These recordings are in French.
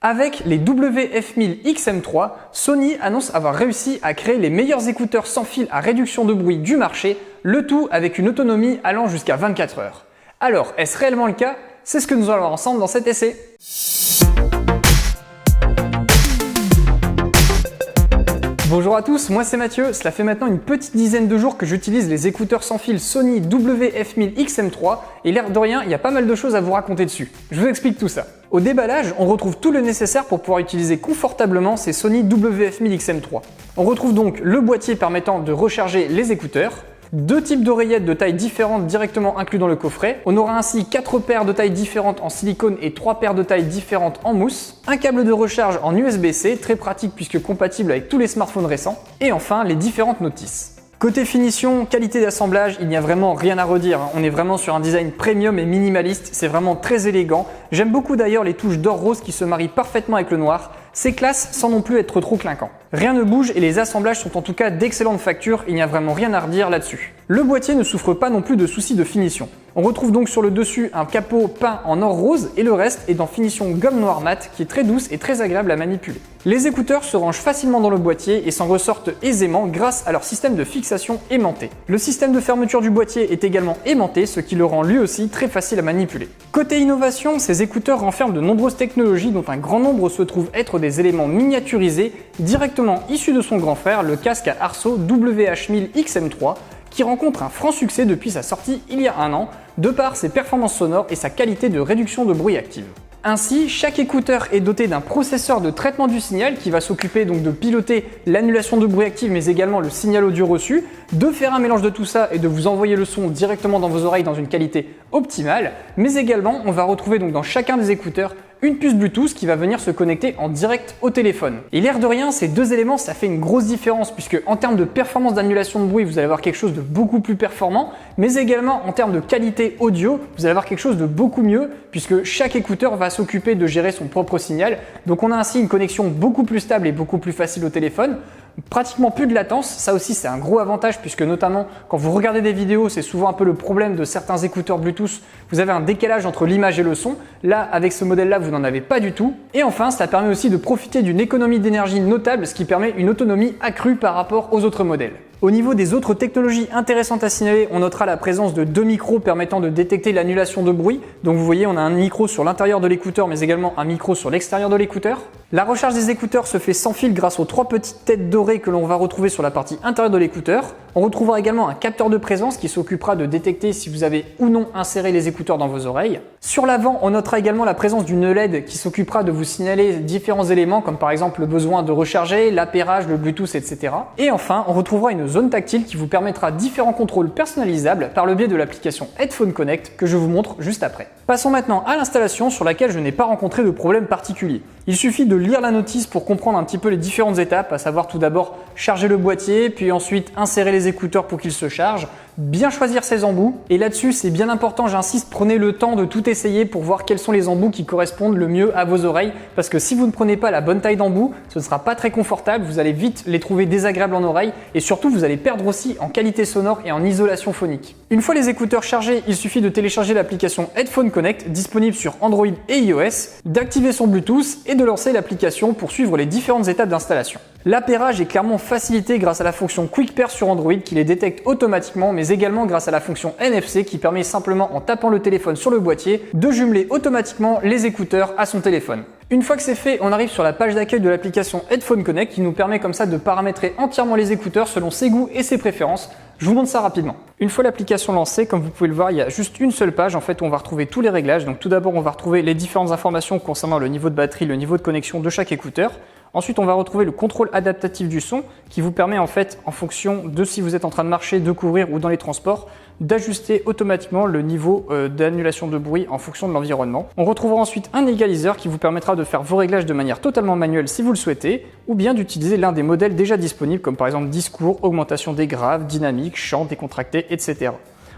Avec les WF-1000XM3, Sony annonce avoir réussi à créer les meilleurs écouteurs sans fil à réduction de bruit du marché, le tout avec une autonomie allant jusqu'à 24 heures. Alors, est-ce réellement le cas? C'est ce que nous allons voir ensemble dans cet essai. Bonjour à tous, moi c'est Mathieu, cela fait maintenant une petite dizaine de jours que j'utilise les écouteurs sans fil Sony WF-1000XM3 et l'air de rien, il y a pas mal de choses à vous raconter dessus. Je vous explique tout ça. Au déballage, on retrouve tout le nécessaire pour pouvoir utiliser confortablement ces Sony WF-1000XM3. On retrouve donc le boîtier permettant de recharger les écouteurs, deux types d'oreillettes de tailles différentes directement inclus dans le coffret. On aura ainsi 4 paires de tailles différentes en silicone et 3 paires de tailles différentes en mousse. Un câble de recharge en USB-C, très pratique puisque compatible avec tous les smartphones récents. Et enfin, les différentes notices. Côté finition, qualité d'assemblage, il n'y a vraiment rien à redire. On est vraiment sur un design premium et minimaliste, c'est vraiment très élégant. J'aime beaucoup d'ailleurs les touches d'or rose qui se marient parfaitement avec le noir. C'est classe sans non plus être trop clinquant. Rien ne bouge et les assemblages sont en tout cas d'excellente facture, il n'y a vraiment rien à redire là-dessus. Le boîtier ne souffre pas non plus de soucis de finition. On retrouve donc sur le dessus un capot peint en or rose et le reste est en finition gomme noire mat qui est très douce et très agréable à manipuler. Les écouteurs se rangent facilement dans le boîtier et s'en ressortent aisément grâce à leur système de fixation aimanté. Le système de fermeture du boîtier est également aimanté, ce qui le rend lui aussi très facile à manipuler. Côté innovation, ces écouteurs renferment de nombreuses technologies dont un grand nombre se trouvent être des éléments miniaturisés directement issus de son grand frère, le casque à arceaux WH-1000XM3, qui rencontre un franc succès depuis sa sortie il y a un an, de par ses performances sonores et sa qualité de réduction de bruit active. Ainsi, chaque écouteur est doté d'un processeur de traitement du signal qui va s'occuper donc de piloter l'annulation de bruit active mais également le signal audio reçu, de faire un mélange de tout ça et de vous envoyer le son directement dans vos oreilles dans une qualité optimale, mais également on va retrouver donc dans chacun des écouteurs une puce Bluetooth qui va venir se connecter en direct au téléphone. Et l'air de rien, ces deux éléments, ça fait une grosse différence puisque en termes de performance d'annulation de bruit, vous allez avoir quelque chose de beaucoup plus performant, mais également en termes de qualité audio, vous allez avoir quelque chose de beaucoup mieux puisque chaque écouteur va s'occuper de gérer son propre signal. Donc on a ainsi une connexion beaucoup plus stable et beaucoup plus facile au téléphone. Pratiquement plus de latence, ça aussi c'est un gros avantage puisque notamment quand vous regardez des vidéos, c'est souvent un peu le problème de certains écouteurs Bluetooth, vous avez un décalage entre l'image et le son. Là, avec ce modèle-là, vous n'en avez pas du tout. Et enfin, ça permet aussi de profiter d'une économie d'énergie notable, ce qui permet une autonomie accrue par rapport aux autres modèles. Au niveau des autres technologies intéressantes à signaler, on notera la présence de deux micros permettant de détecter l'annulation de bruit. Donc vous voyez, on a un micro sur l'intérieur de l'écouteur, mais également un micro sur l'extérieur de l'écouteur. La recharge des écouteurs se fait sans fil grâce aux 3 petites têtes dorées que l'on va retrouver sur la partie intérieure de l'écouteur. On retrouvera également un capteur de présence qui s'occupera de détecter si vous avez ou non inséré les écouteurs dans vos oreilles. Sur l'avant, on notera également la présence d'une LED qui s'occupera de vous signaler différents éléments comme par exemple le besoin de recharger, l'appairage, le Bluetooth, etc. Et enfin, on retrouvera une zone tactile qui vous permettra différents contrôles personnalisables par le biais de l'application Headphone Connect que je vous montre juste après. Passons maintenant à l'installation sur laquelle je n'ai pas rencontré de problème particulier. Il suffit de lire la notice pour comprendre un petit peu les différentes étapes, à savoir tout d'abord charger le boîtier, puis ensuite insérer les écouteurs pour qu'ils se chargent, bien choisir ses embouts, et là-dessus c'est bien important, j'insiste, prenez le temps de tout essayer pour voir quels sont les embouts qui correspondent le mieux à vos oreilles, parce que si vous ne prenez pas la bonne taille d'embout, ce ne sera pas très confortable, vous allez vite les trouver désagréables en oreille, et surtout vous allez perdre aussi en qualité sonore et en isolation phonique. Une fois les écouteurs chargés, il suffit de télécharger l'application Headphone Connect, disponible sur Android et iOS, d'activer son Bluetooth et de lancer l'application pour suivre les différentes étapes d'installation. L'appairage est clairement facilité grâce à la fonction Quick Pair sur Android qui les détecte automatiquement, mais également grâce à la fonction NFC qui permet simplement en tapant le téléphone sur le boîtier de jumeler automatiquement les écouteurs à son téléphone. Une fois que c'est fait, on arrive sur la page d'accueil de l'application Headphone Connect qui nous permet comme ça de paramétrer entièrement les écouteurs selon ses goûts et ses préférences. Je vous montre ça rapidement. Une fois l'application lancée, comme vous pouvez le voir, il y a juste une seule page en fait où on va retrouver tous les réglages. Donc tout d'abord, on va retrouver les différentes informations concernant le niveau de batterie, le niveau de connexion de chaque écouteur. Ensuite, on va retrouver le contrôle adaptatif du son qui vous permet en fait, en fonction de si vous êtes en train de marcher, de courir ou dans les transports, d'ajuster automatiquement le niveau d'annulation de bruit en fonction de l'environnement. On retrouvera ensuite un égaliseur qui vous permettra de faire vos réglages de manière totalement manuelle si vous le souhaitez, ou bien d'utiliser l'un des modèles déjà disponibles comme par exemple discours, augmentation des graves, dynamique, chant, décontracté, etc.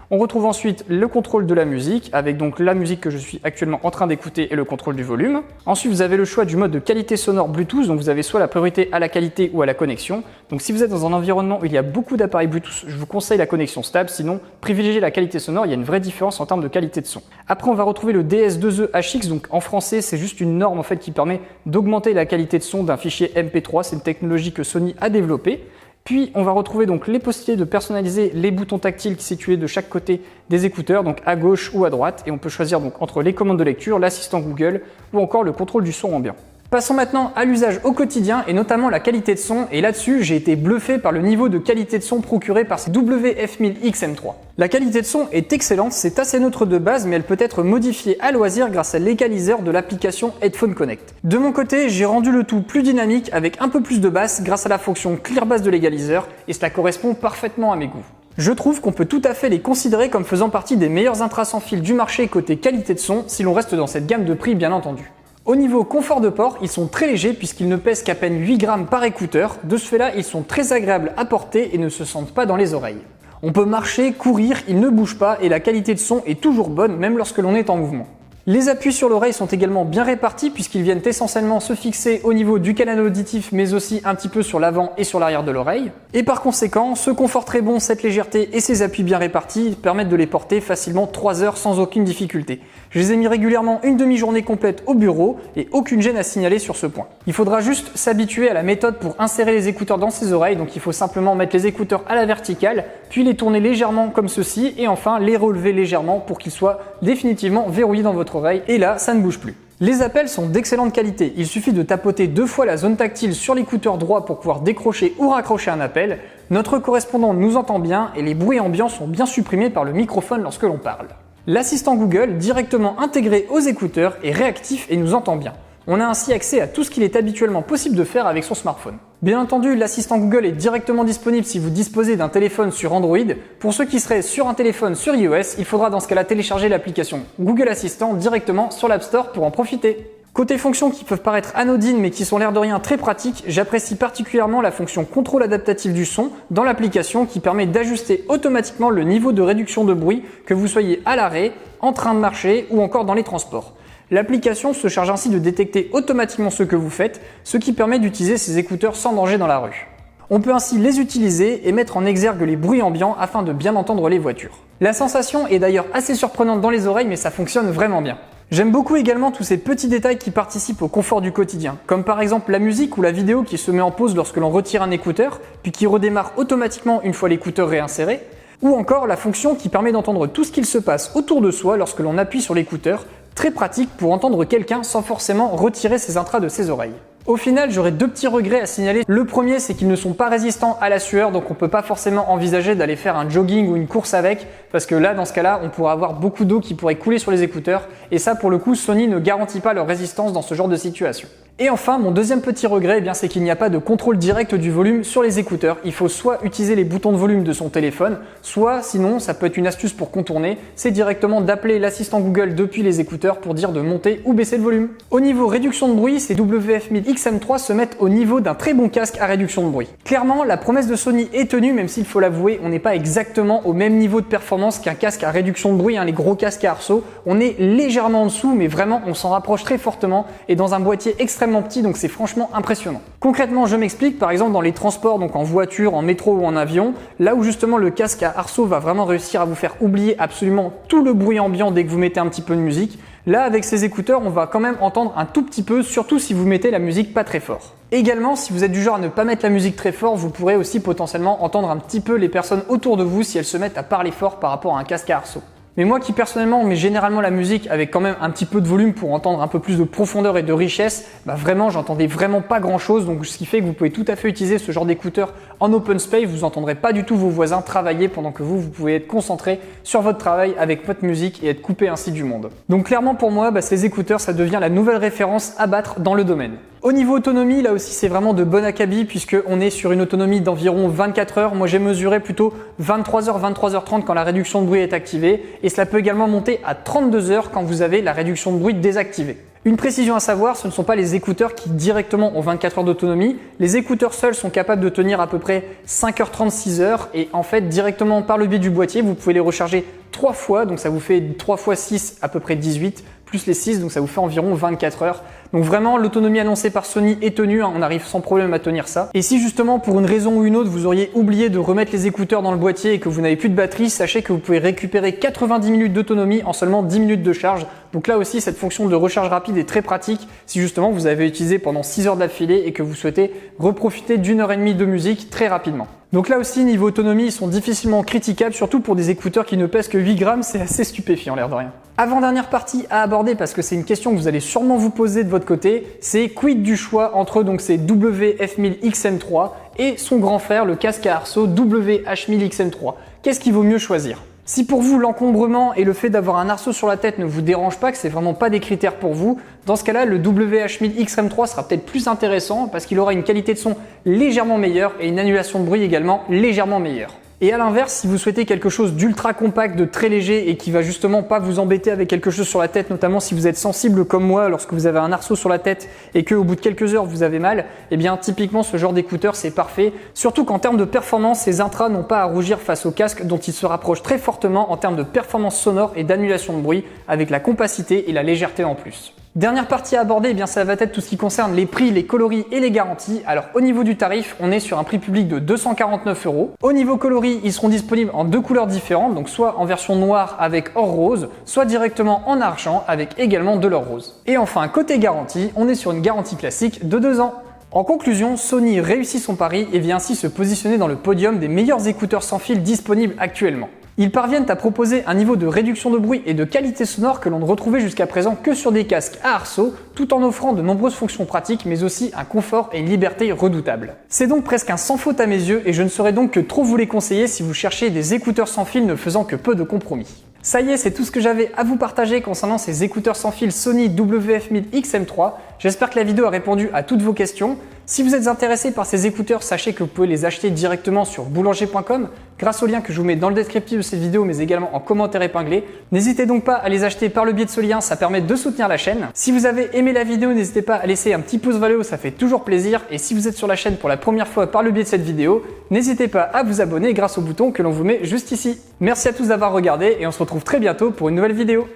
On retrouve ensuite le contrôle de la musique, avec donc la musique que je suis actuellement en train d'écouter et le contrôle du volume. Ensuite, vous avez le choix du mode de qualité sonore Bluetooth, donc vous avez soit la priorité à la qualité ou à la connexion. Donc si vous êtes dans un environnement où il y a beaucoup d'appareils Bluetooth, je vous conseille la connexion stable, sinon privilégiez la qualité sonore, il y a une vraie différence en termes de qualité de son. Après, on va retrouver le DS2E-HX, donc en français, c'est juste une norme en fait qui permet d'augmenter la qualité de son d'un fichier MP3, c'est une technologie que Sony a développée. Puis on va retrouver donc les possibilités de personnaliser les boutons tactiles situés de chaque côté des écouteurs, donc à gauche ou à droite, et on peut choisir donc entre les commandes de lecture, l'assistant Google ou encore le contrôle du son ambiant. Passons maintenant à l'usage au quotidien et notamment la qualité de son, et là-dessus j'ai été bluffé par le niveau de qualité de son procuré par ces WF-1000XM3. La qualité de son est excellente, c'est assez neutre de base mais elle peut être modifiée à loisir grâce à l'égaliseur de l'application Headphone Connect. De mon côté, j'ai rendu le tout plus dynamique avec un peu plus de basse grâce à la fonction Clear Bass de l'égaliseur et cela correspond parfaitement à mes goûts. Je trouve qu'on peut tout à fait les considérer comme faisant partie des meilleurs intras sans fil du marché côté qualité de son si l'on reste dans cette gamme de prix bien entendu. Au niveau confort de port, ils sont très légers puisqu'ils ne pèsent qu'à peine 8 grammes par écouteur. De ce fait-là, ils sont très agréables à porter et ne se sentent pas dans les oreilles. On peut marcher, courir, ils ne bougent pas et la qualité de son est toujours bonne même lorsque l'on est en mouvement. Les appuis sur l'oreille sont également bien répartis puisqu'ils viennent essentiellement se fixer au niveau du canal auditif mais aussi un petit peu sur l'avant et sur l'arrière de l'oreille. Et par conséquent, ce confort très bon, cette légèreté et ces appuis bien répartis permettent de les porter facilement 3 heures sans aucune difficulté. Je les ai mis régulièrement une demi-journée complète au bureau et aucune gêne à signaler sur ce point. Il faudra juste s'habituer à la méthode pour insérer les écouteurs dans ses oreilles, donc il faut simplement mettre les écouteurs à la verticale, puis les tourner légèrement comme ceci et enfin les relever légèrement pour qu'ils soient définitivement verrouillés dans votre oreille et là ça ne bouge plus. Les appels sont d'excellente qualité, il suffit de tapoter 2 fois la zone tactile sur l'écouteur droit pour pouvoir décrocher ou raccrocher un appel. Notre correspondant nous entend bien et les bruits ambiants sont bien supprimés par le microphone lorsque l'on parle. L'assistant Google, directement intégré aux écouteurs, est réactif et nous entend bien. On a ainsi accès à tout ce qu'il est habituellement possible de faire avec son smartphone. Bien entendu, l'assistant Google est directement disponible si vous disposez d'un téléphone sur Android. Pour ceux qui seraient sur un téléphone sur iOS, il faudra dans ce cas-là télécharger l'application Google Assistant directement sur l'App Store pour en profiter. Côté fonctions qui peuvent paraître anodines mais qui sont l'air de rien très pratiques, j'apprécie particulièrement la fonction contrôle adaptatif du son dans l'application qui permet d'ajuster automatiquement le niveau de réduction de bruit que vous soyez à l'arrêt, en train de marcher ou encore dans les transports. L'application se charge ainsi de détecter automatiquement ce que vous faites, ce qui permet d'utiliser ces écouteurs sans danger dans la rue. On peut ainsi les utiliser et mettre en exergue les bruits ambiants afin de bien entendre les voitures. La sensation est d'ailleurs assez surprenante dans les oreilles mais ça fonctionne vraiment bien. J'aime beaucoup également tous ces petits détails qui participent au confort du quotidien, comme par exemple la musique ou la vidéo qui se met en pause lorsque l'on retire un écouteur, puis qui redémarre automatiquement une fois l'écouteur réinséré, ou encore la fonction qui permet d'entendre tout ce qu'il se passe autour de soi lorsque l'on appuie sur l'écouteur, très pratique pour entendre quelqu'un sans forcément retirer ses intras de ses oreilles. Au final, j'aurais 2 petits regrets à signaler. Le premier, c'est qu'ils ne sont pas résistants à la sueur, donc on peut pas forcément envisager d'aller faire un jogging ou une course avec, parce que là, dans ce cas-là, on pourrait avoir beaucoup d'eau qui pourrait couler sur les écouteurs, et ça, pour le coup, Sony ne garantit pas leur résistance dans ce genre de situation. Et enfin, mon deuxième petit regret, c'est qu'il n'y a pas de contrôle direct du volume sur les écouteurs. Il faut soit utiliser les boutons de volume de son téléphone, soit, sinon, ça peut être une astuce pour contourner, c'est directement d'appeler l'assistant Google depuis les écouteurs pour dire de monter ou baisser le volume. Au niveau réduction de bruit, ces WF-1000XM3 se mettent au niveau d'un très bon casque à réduction de bruit. Clairement, la promesse de Sony est tenue, même s'il faut l'avouer, on n'est pas exactement au même niveau de performance qu'un casque à réduction de bruit, les gros casques à arceaux. On est légèrement en dessous, mais vraiment, on s'en rapproche très fortement et dans un boîtier extrêmement petit, donc c'est franchement impressionnant. Concrètement, je m'explique, par exemple dans les transports, donc en voiture, en métro ou en avion, là où justement le casque à arceaux va vraiment réussir à vous faire oublier absolument tout le bruit ambiant dès que vous mettez un petit peu de musique, là avec ces écouteurs on va quand même entendre un tout petit peu, surtout si vous mettez la musique pas très fort. Également, si vous êtes du genre à ne pas mettre la musique très fort, vous pourrez aussi potentiellement entendre un petit peu les personnes autour de vous si elles se mettent à parler fort par rapport à un casque à arceaux. Mais moi qui personnellement mets généralement la musique avec quand même un petit peu de volume pour entendre un peu plus de profondeur et de richesse, vraiment j'entendais vraiment pas grand chose, donc ce qui fait que vous pouvez tout à fait utiliser ce genre d'écouteurs en open space, vous entendrez pas du tout vos voisins travailler pendant que vous pouvez être concentré sur votre travail avec votre musique et être coupé ainsi du monde. Donc clairement pour moi, ces écouteurs ça devient la nouvelle référence à battre dans le domaine. Au niveau autonomie, là aussi c'est vraiment de bon acabit puisqu'on est sur une autonomie d'environ 24 heures. Moi j'ai mesuré plutôt 23h, 23h30 quand la réduction de bruit est activée et cela peut également monter à 32 heures quand vous avez la réduction de bruit désactivée. Une précision à savoir, ce ne sont pas les écouteurs qui directement ont 24 heures d'autonomie. Les écouteurs seuls sont capables de tenir à peu près 5h30, 6h et en fait directement par le biais du boîtier, vous pouvez les recharger 3 fois, donc ça vous fait 3 fois 6 à peu près 18, plus les 6, donc ça vous fait environ 24 heures. Donc vraiment, l'autonomie annoncée par Sony est tenue, on arrive sans problème à tenir ça. Et si justement, pour une raison ou une autre, vous auriez oublié de remettre les écouteurs dans le boîtier et que vous n'avez plus de batterie, sachez que vous pouvez récupérer 90 minutes d'autonomie en seulement 10 minutes de charge. Donc là aussi, cette fonction de recharge rapide est très pratique si justement vous avez utilisé pendant 6 heures d'affilée et que vous souhaitez reprofiter d'une heure et demie de musique très rapidement. Donc là aussi, niveau autonomie, ils sont difficilement critiquables, surtout pour des écouteurs qui ne pèsent que 8 grammes, c'est assez stupéfiant l'air de rien. Avant-dernière partie à aborder, parce que c'est une question que vous allez sûrement vous poser de votre côté, c'est quid du choix entre donc ces WF-1000XM3 et son grand frère, le casque à arceau WH-1000XM3. Qu'est-ce qu'il vaut mieux choisir ? Si pour vous l'encombrement et le fait d'avoir un arceau sur la tête ne vous dérange pas, que c'est vraiment pas des critères pour vous, dans ce cas-là, le WH-1000XM3 sera peut-être plus intéressant parce qu'il aura une qualité de son légèrement meilleure et une annulation de bruit également légèrement meilleure. Et à l'inverse, si vous souhaitez quelque chose d'ultra compact, de très léger et qui va justement pas vous embêter avec quelque chose sur la tête, notamment si vous êtes sensible comme moi lorsque vous avez un arceau sur la tête et qu'au bout de quelques heures vous avez mal, eh bien typiquement ce genre d'écouteur c'est parfait. Surtout qu'en termes de performance, ces intras n'ont pas à rougir face au casque dont ils se rapprochent très fortement en termes de performance sonore et d'annulation de bruit avec la compacité et la légèreté en plus. Dernière partie à aborder, eh bien ça va être tout ce qui concerne les prix, les coloris et les garanties. Alors au niveau du tarif, on est sur un prix public de 249 €. Au niveau coloris, ils seront disponibles en 2 couleurs différentes, donc soit en version noire avec or rose, soit directement en argent avec également de l'or rose. Et enfin, côté garantie, on est sur une garantie classique de 2 ans. En conclusion, Sony réussit son pari et vient ainsi se positionner dans le podium des meilleurs écouteurs sans fil disponibles actuellement. Ils parviennent à proposer un niveau de réduction de bruit et de qualité sonore que l'on ne retrouvait jusqu'à présent que sur des casques à arceau, tout en offrant de nombreuses fonctions pratiques mais aussi un confort et une liberté redoutables. C'est donc presque un sans faute à mes yeux et je ne saurais donc que trop vous les conseiller si vous cherchez des écouteurs sans fil ne faisant que peu de compromis. Ça y est, c'est tout ce que j'avais à vous partager concernant ces écouteurs sans fil Sony WF-1000XM3. J'espère que la vidéo a répondu à toutes vos questions. Si vous êtes intéressé par ces écouteurs, sachez que vous pouvez les acheter directement sur boulanger.com grâce au lien que je vous mets dans le descriptif de cette vidéo mais également en commentaire épinglé. N'hésitez donc pas à les acheter par le biais de ce lien, ça permet de soutenir la chaîne. Si vous avez aimé la vidéo, n'hésitez pas à laisser un petit pouce vers le haut, ça fait toujours plaisir. Et si vous êtes sur la chaîne pour la première fois par le biais de cette vidéo, n'hésitez pas à vous abonner grâce au bouton que l'on vous met juste ici. Merci à tous d'avoir regardé et on se retrouve très bientôt pour une nouvelle vidéo.